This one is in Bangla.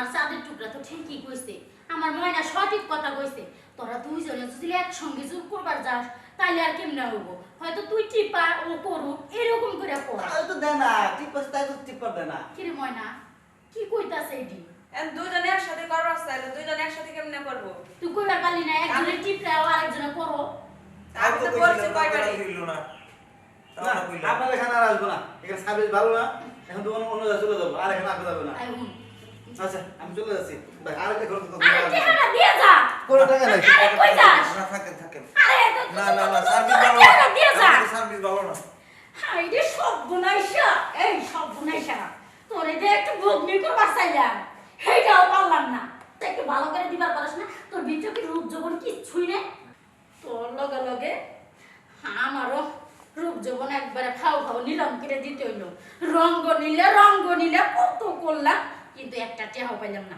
আমার চাঁদের টুকরা তো ঠিকই কইছে, আমার ময়না সঠিক কথা কইছে। তোরা দুইজনে যদি একসঙ্গে জোর করবার যাস তাইলে আর কেমনে হবো, হয়তো তুই টিপা ও করুক এরকম করে কর। তাই তো দেয় না, টিপাস তাই তো টিপার দেয় না। কিরে ময়না কি কইতাছে এডি? দুজনে একসাথে করবার চাইলে দুজনে একসাথে কেমনে করবো? তুই কইবার পারলি না একজনে টিপরা ও আরেকজনে করো? আমি তো বলছি কয়বারই। না, আপনার এখানে আর আসবো না, এখানে সার্ভিস ভালো না, এখন তো অন্য জায়গায় চলে যাবো, আর এখানে আসা যাবে না। আই হুন আচ্ছা আমি চলে যাচ্ছি ভাই, আর এখন আরে টেহারা দিয়ে যা। কোনো টাকা নাই। আরে কই যাস? না থাকেন থাকেন। আরে না না না সার্ভিস ভালো না, টেহারা দিয়ে যা। সার্ভিস ভালো না। হাই রে সব গুনাইসা, এই সব গুনাইসা তোরে যে একটু ভগ্নি করবার চাইলাম সেইটাও পারলাম না। তুই একটু ভালো করে দিবার পারস না? তোর ভিতরে কি রূপ যৌবন কিচ্ছুই নেই? তোর লগে লগে আমারও রূপ যৌবন একবারে খাও খাও নিলাম করে দিতে হইলো। রঙ্গ নিলে কত করলাম, কিন্তু একটা টেহাও পাইলাম না।